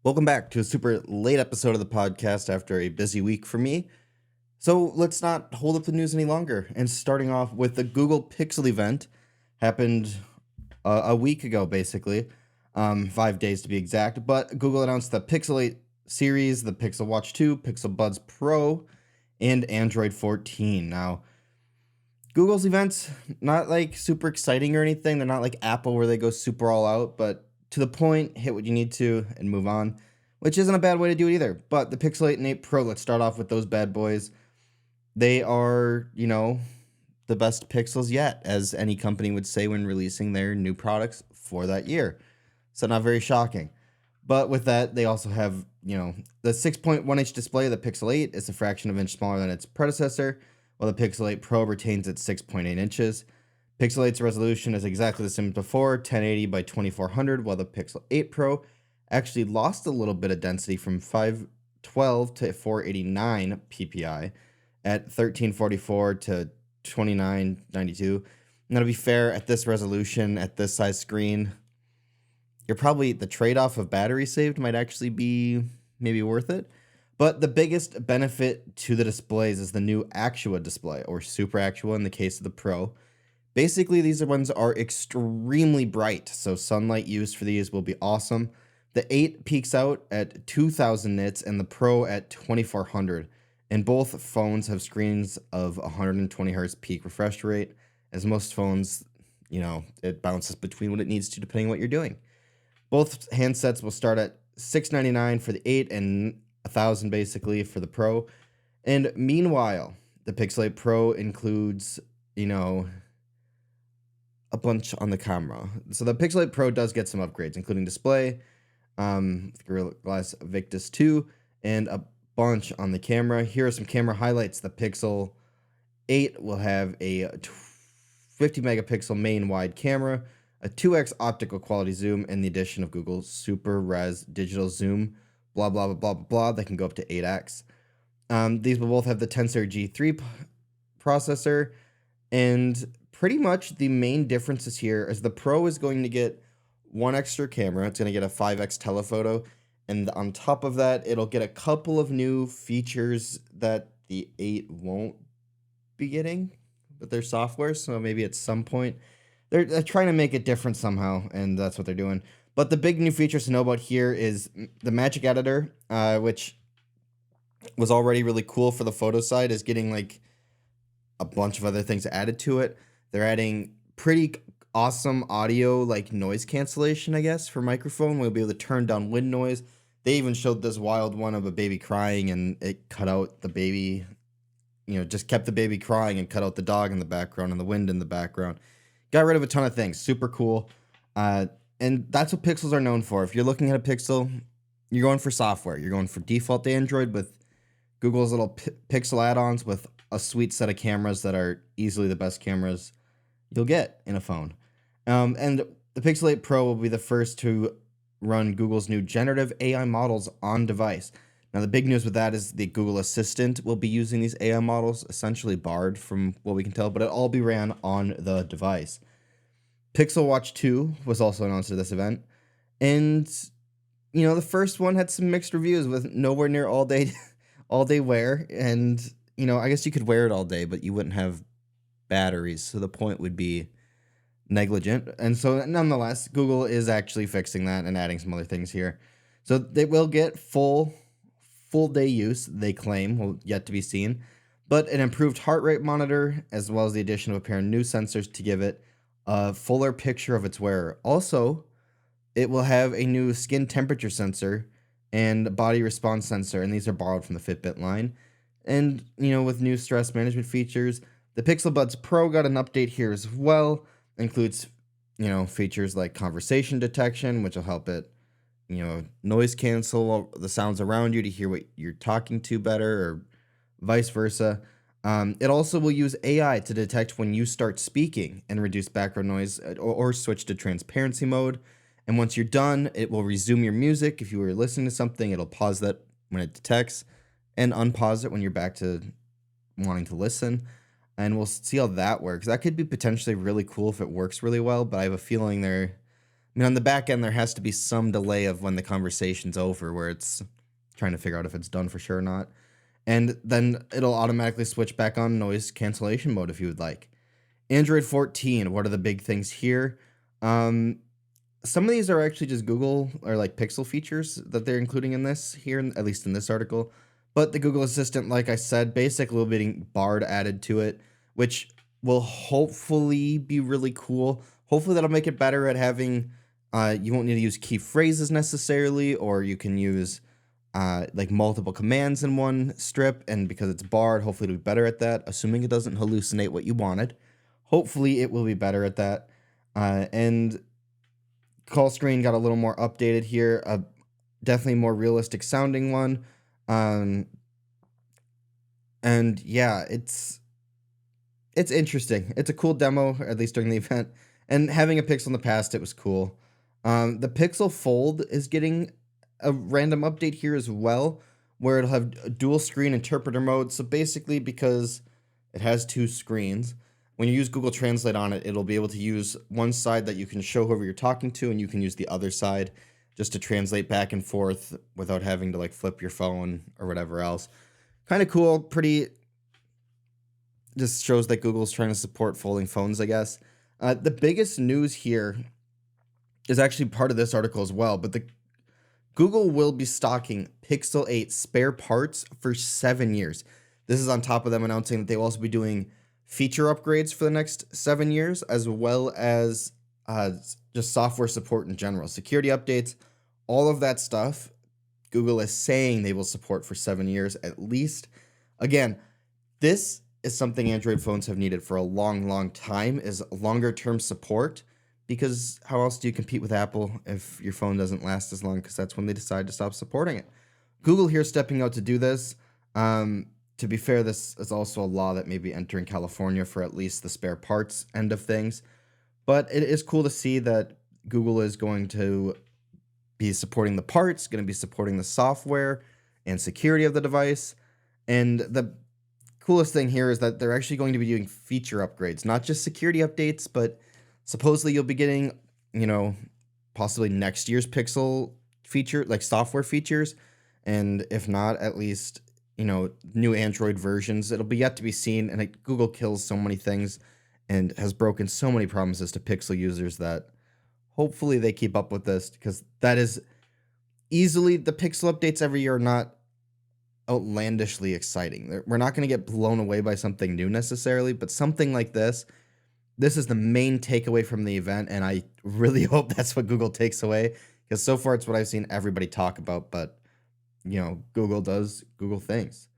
Welcome back to a super late episode of the podcast after a busy week for me. So let's not hold up the news any longer. And starting off with the Google Pixel event, happened a week ago, basically, 5 days to be exact. But Google announced the Pixel 8 series, the Pixel Watch 2, Pixel Buds Pro, and Android 14. Now, Google's events, not like super exciting or anything. They're not like Apple where they go super all out, but to the point, hit what you need to, and move on, which isn't a bad way to do it either. But the Pixel 8 and 8 Pro, let's start off with those bad boys. They are, the best Pixels yet, as any company would say when releasing their new products for that year. So not very shocking. But with that, they also have, the 6.1-inch display of the Pixel 8 is a fraction of an inch smaller than its predecessor, while the Pixel 8 Pro retains its 6.8 inches. Pixel 8's resolution is exactly the same as before, 1080 by 2400, while the Pixel 8 Pro actually lost a little bit of density from 512 to 489 ppi at 1344 to 2992. Now, to be fair, at this resolution, at this size screen, the trade-off of battery saved might actually be maybe worth it. But the biggest benefit to the displays is the new Actua display, or Super Actua in the case of the Pro. Basically, these ones are extremely bright, so sunlight used for these will be awesome. The 8 peaks out at 2000 nits and the Pro at 2400. And both phones have screens of 120 Hz peak refresh rate. As most phones, it bounces between what it needs to depending on what you're doing. Both handsets will start at $699 for the 8 and $1,000 basically for the Pro. And meanwhile, the Pixel 8 Pro includes, a bunch on the camera. So the Pixel 8 Pro does get some upgrades, including display, Gorilla Glass Victus 2, and a bunch on the camera. Here are some camera highlights. The Pixel 8 will have a 50 megapixel main wide camera, a 2x optical quality zoom, and the addition of Google's Super Res digital zoom, blah, blah, blah, blah, blah, that can go up to 8x. These will both have the Tensor G3 processor, and pretty much the main differences here is the Pro is going to get one extra camera. It's going to get a 5x telephoto. And on top of that, it'll get a couple of new features that the 8 won't be getting with their software. So maybe at some point, they're trying to make it different somehow. And that's what they're doing. But the big new features to know about here is the Magic Editor, which was already really cool for the photo side, is getting like a bunch of other things added to it. They're adding pretty awesome audio, like noise cancellation, I guess, for microphone. We'll be able to turn down wind noise. They even showed this wild one of a baby crying, and it cut out the baby, just kept the baby crying and cut out the dog in the background and the wind in the background. Got rid of a ton of things. Super cool. And that's what Pixels are known for. If you're looking at a Pixel, you're going for software. You're going for default Android with Google's little Pixel add-ons with a sweet set of cameras that are easily the best cameras you'll get in a phone. And the Pixel 8 Pro will be the first to run Google's new generative AI models on device. Now, the big news with that is the Google Assistant will be using these AI models, essentially barred from what we can tell, but it'll all be ran on the device. Pixel Watch 2 was also announced at this event. And, the first one had some mixed reviews with nowhere near all day wear. And, I guess you could wear it all day, but you wouldn't have batteries. So the point would be negligent. And so nonetheless, Google is actually fixing that and adding some other things here. So they will get full day use, they claim, will yet to be seen, but an improved heart rate monitor, as well as the addition of a pair of new sensors to give it a fuller picture of its wearer. Also, it will have a new skin temperature sensor and body response sensor, and these are borrowed from the Fitbit line. And, with new stress management features, the Pixel Buds Pro got an update here as well. Includes, features like conversation detection, which will help it, noise cancel the sounds around you to hear what you're talking to better, or vice versa. It also will use AI to detect when you start speaking and reduce background noise, or switch to transparency mode. And once you're done, it will resume your music. If you were listening to something, it'll pause that when it detects and unpause it when you're back to wanting to listen. And we'll see how that works. That could be potentially really cool if it works really well, but I have a feeling they're I mean, on the back end, there has to be some delay of when the conversation's over where it's trying to figure out if it's done for sure or not. And then it'll automatically switch back on noise cancellation mode if you would like. Android 14, what are the big things here? Um, some of these are actually just Google or like Pixel features that they're including in this here, at least in this article. But the Google Assistant, like I said, basically will be getting Bard added to it, which will hopefully be really cool. Hopefully that'll make it better at having, you won't need to use key phrases necessarily, or you can use like multiple commands in one strip. And because it's Bard, hopefully it'll be better at that, assuming it doesn't hallucinate what you wanted. Hopefully it will be better at that. And call screen got a little more updated here, definitely more realistic sounding one. Um, and yeah, it's interesting. It's a cool demo, at least during the event. And having a Pixel in the past, it was cool. The Pixel Fold is getting a random update here as well, where it'll have a dual screen interpreter mode. So basically, because it has two screens, when you use Google Translate on it, it'll be able to use one side that you can show whoever you're talking to, and you can use the other side just to translate back and forth without having to like flip your phone or whatever else. Kind of cool, pretty. Just shows that Google's trying to support folding phones, I guess. The biggest news here is actually part of this article as well, but the Google will be stocking Pixel 8 spare parts for 7 years. This is on top of them announcing that they will also be doing feature upgrades for the next 7 years, as well as just software support in general, security updates, all of that stuff. Google is saying they will support for 7 years at least. Again, this is something Android phones have needed for a long, long time, is longer term support, because how else do you compete with Apple if your phone doesn't last as long? Because that's when they decide to stop supporting it. Google here stepping out to do this. To be fair, this is also a law that may be entering California for at least the spare parts end of things. But it is cool to see that Google is going to be supporting the parts, going to be supporting the software and security of the device. And the coolest thing here is that they're actually going to be doing feature upgrades, not just security updates, but supposedly you'll be getting, possibly next year's Pixel feature, like software features. And if not, at least, new Android versions. It'll be yet to be seen. And Google kills so many things and has broken so many promises to Pixel users that hopefully they keep up with this, because that is easily, the Pixel updates every year are not outlandishly exciting. We're not going to get blown away by something new necessarily, but something like this is the main takeaway from the event, and I really hope that's what Google takes away, because so far it's what I've seen everybody talk about, but Google does Google things.